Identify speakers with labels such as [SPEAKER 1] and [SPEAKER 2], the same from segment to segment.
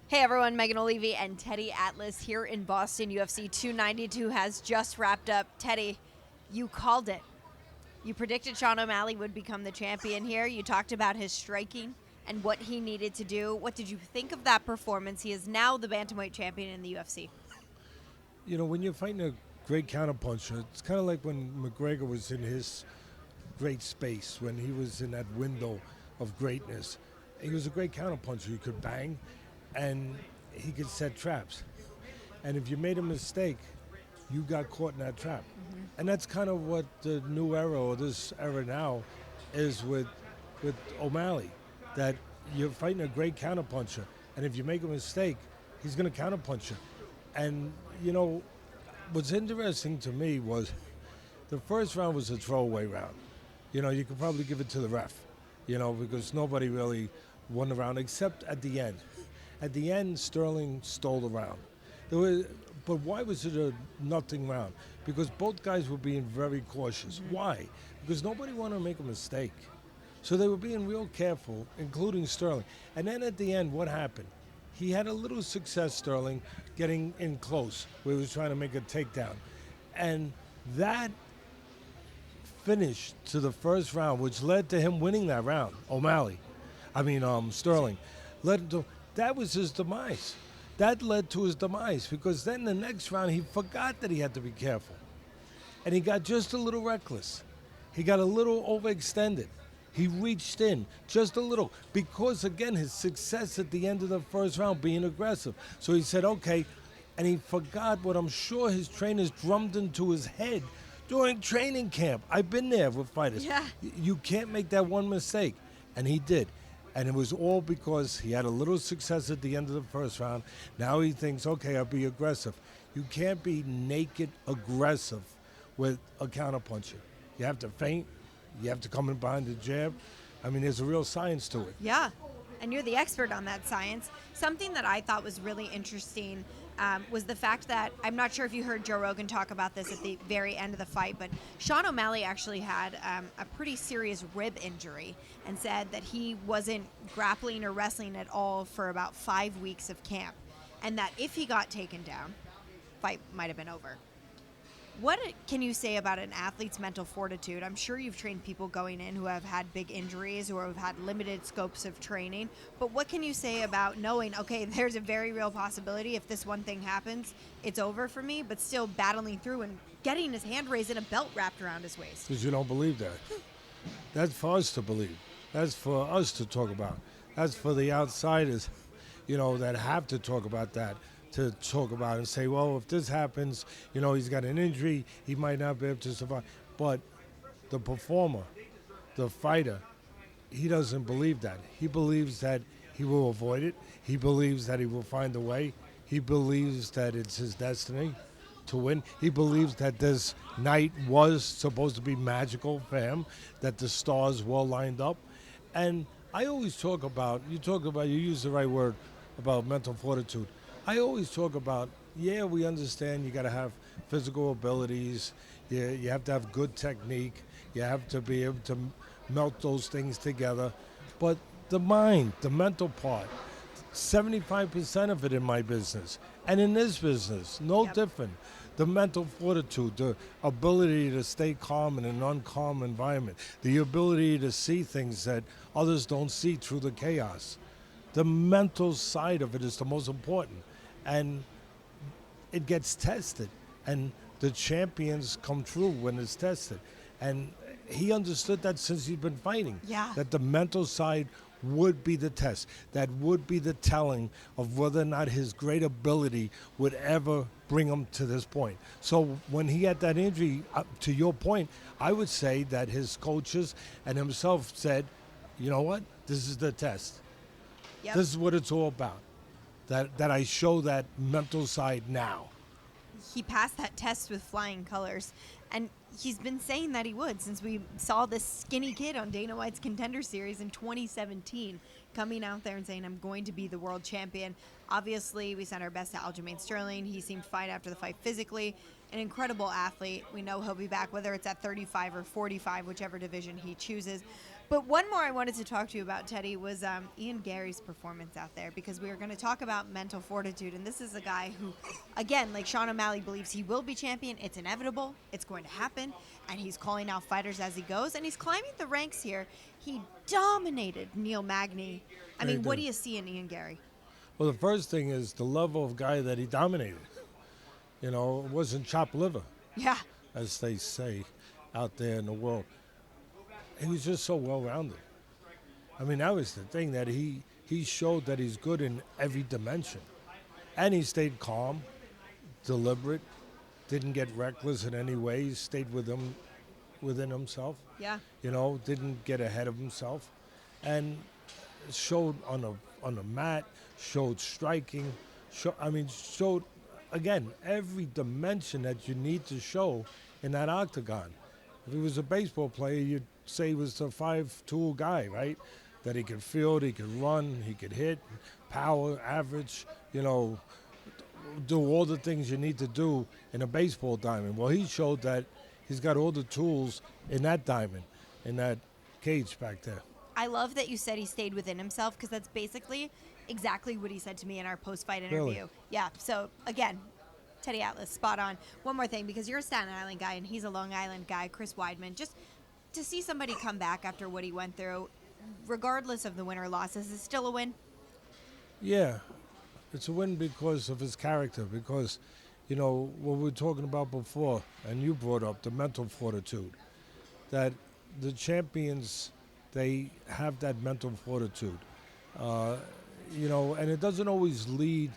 [SPEAKER 1] Hey everyone, Megan Olivi and Teddy Atlas here in Boston. UFC 292 has just wrapped up. Teddy, you called it. You predicted Sean OMalley would become the champion here. You talked about his striking and what he needed to do. What did you think of that performance? He is now the bantamweight champion in the UFC.
[SPEAKER 2] You know, when you're fighting a great counterpuncher, it's kind of like when McGregor was in his great space, when he was in that window of greatness. He was a great counterpuncher. He could bang, and he could set traps. And if you made a mistake, you got caught in that trap. And that's kind of what the new era, or this era now, is with O'Malley, that you're fighting a great counterpuncher, and if you make a mistake, he's going to counterpunch you. And, you know, what's interesting to me was the first round was a throwaway round. You know, you could probably give it to the ref, you know, because nobody really won the round except at the end. At the end, Sterling stole the round. But why was it a nothing round? Because both guys were being very cautious. Why? Because nobody wanted to make a mistake. So they were being real careful, including Sterling. And then at the end, what happened? He had a little success, Sterling, getting in close, where he was trying to make a takedown. And that finish to the first round, which led to him winning that round, Sterling, led to, that was his demise. That led to his demise, because then the next round he forgot that he had to be careful. And he got just a little reckless. He got a little overextended. He reached in just a little because, again, his success at the end of the first round being aggressive. So he said, okay, and he forgot what I'm sure his trainers drummed into his head during training camp. I've been there with fighters.
[SPEAKER 1] Yeah.
[SPEAKER 2] You can't make that one mistake. And he did. And it was all because he had a little success at the end of the first round. Now he thinks, okay, I'll be aggressive. You can't be naked aggressive with a counterpuncher. You have to feint. You have to come in behind the jab. I mean, there's a real science to it.
[SPEAKER 1] Yeah, and you're the expert on that science. Something that I thought was really interesting was the fact that, I'm not sure if you heard Joe Rogan talk about this at the very end of the fight, but Sean OMalley actually had a pretty serious rib injury and said that he wasn't grappling or wrestling at all for about 5 weeks of camp, and that if he got taken down, fight might have been over. What can you say about an athlete's mental fortitude? I'm sure you've trained people going in who have had big injuries or have had limited scopes of training, but what can you say about knowing, okay, there's a very real possibility if this one thing happens, it's over for me, but still battling through and getting his hand raised and a belt wrapped around his waist?
[SPEAKER 2] Because you don't believe that. That's for us to believe. That's for us to talk about. That's for the outsiders, you know, that have to talk about that, to talk about and say, well, if this happens, you know, he's got an injury, he might not be able to survive. But the performer, the fighter, he doesn't believe that. He believes that he will avoid it. He believes that he will find a way. He believes that it's his destiny to win. He believes that this night was supposed to be magical for him, that the stars were lined up. And I always talk about, you use the right word about mental fortitude. I always talk about, yeah, we understand you got to have physical abilities, you have to have good technique, you have to be able to melt those things together. But the mind, the mental part, 75% of it in my business, and in this business, no different. The mental fortitude, the ability to stay calm in an uncalm environment, the ability to see things that others don't see through the chaos. The mental side of it is the most important. And it gets tested, and the champions come through when it's tested. And he understood that since he's been fighting, that the mental side would be the test, that would be the telling of whether or not his great ability would ever bring him to this point. So when he had that injury, to your point, I would say that his coaches and himself said, you know what, this is the test.
[SPEAKER 1] Yep.
[SPEAKER 2] This is what it's all about. That I show that mental side now.
[SPEAKER 1] He passed that test with flying colors, and he's been saying that he would since we saw this skinny kid on Dana White's Contender Series in 2017 coming out there and saying, I'm going to be the world champion. Obviously, we sent our best to Aljamain Sterling. He seemed fine after the fight physically. An incredible athlete. We know he'll be back, whether it's at 35 or 45, whichever division he chooses. But one more I wanted to talk to you about, Teddy, was Ian Garry's performance out there, because we were going to talk about mental fortitude. And this is a guy who, again, like Sean OMalley, believes he will be champion. It's inevitable. It's going to happen. And he's calling out fighters as he goes. And he's climbing the ranks here. He dominated Neil Magny. I mean, what do you see in Ian Garry?
[SPEAKER 2] Well, the first thing is the level of guy that he dominated. You know, it wasn't chopped liver,
[SPEAKER 1] Yeah.
[SPEAKER 2] as they say out there in the world. He was just so well-rounded. I mean, that was the thing, that he showed that he's good in every dimension. And he stayed calm, deliberate, didn't get reckless in any way. He stayed within himself.
[SPEAKER 1] Yeah.
[SPEAKER 2] You know, didn't get ahead of himself. And showed on the mat, showed striking, showed, again, every dimension that you need to show in that octagon. If he was a baseball player, you'd say he was a 5-tool guy, right? That he could field, he could run, he could hit, power, average, you know, do all the things you need to do in a baseball diamond. Well, he showed that he's got all the tools in that diamond, in that cage back there.
[SPEAKER 1] I love that you said he stayed within himself, because that's basically exactly what he said to me in our post-fight interview.
[SPEAKER 2] Really?
[SPEAKER 1] Yeah, so again, Teddy Atlas, spot on. One more thing, because you're a Staten Island guy and he's a Long Island guy, Chris Weidman. Just to see somebody come back after what he went through, regardless of the win or loss, is it still a win?
[SPEAKER 2] Yeah, it's a win because of his character, because, you know, what we were talking about before, and you brought up the mental fortitude, that the champions, they have that mental fortitude. You know, and it doesn't always lead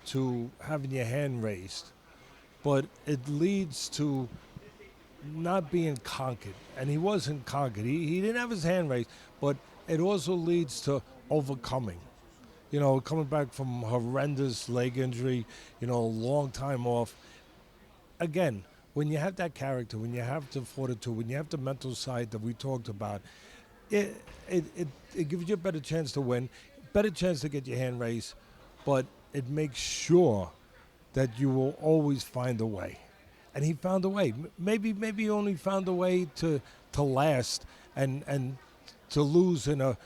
[SPEAKER 2] to having your hand raised, but it leads to not being conquered. And he wasn't conquered. He didn't have his hand raised, but it also leads to overcoming. You know, coming back from horrendous leg injury, you know, a long time off. Again, when you have that character, when you have the fortitude, when you have the mental side that we talked about, it gives you a better chance to win, better chance to get your hand raised, but it makes sure that you will always find a way. And he found a way. Maybe he only found a way to last and to lose in a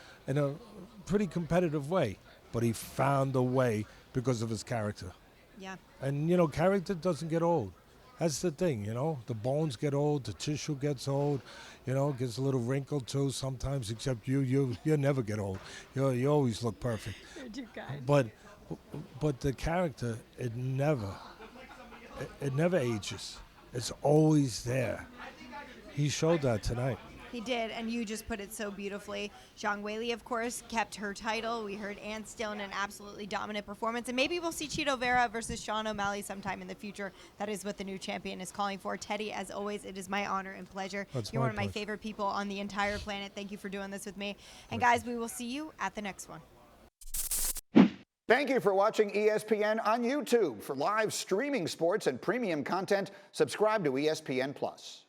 [SPEAKER 2] pretty competitive way. But he found a way because of his character.
[SPEAKER 1] Yeah.
[SPEAKER 2] And, you know, character doesn't get old. That's the thing, you know. The bones get old, the tissue gets old, you know, gets a little wrinkled too sometimes, except you never get old. You always look perfect.
[SPEAKER 1] You're too kind.
[SPEAKER 2] But the character, it never ages. It's always there. He showed that tonight.
[SPEAKER 1] He did, and you just put it so beautifully. Zhang Weili, of course, kept her title. We heard Ann still in an absolutely dominant performance, and maybe we'll see Chito Vera versus Sean OMalley sometime in the future. That is what the new champion is calling for. Teddy, as always, it is my honor and pleasure. You're one of my favorite people on the entire planet. Thank you for doing this with me. And guys, we will see you at the next one.
[SPEAKER 3] Thank you for watching ESPN on YouTube. For live streaming sports and premium content, subscribe to ESPN+.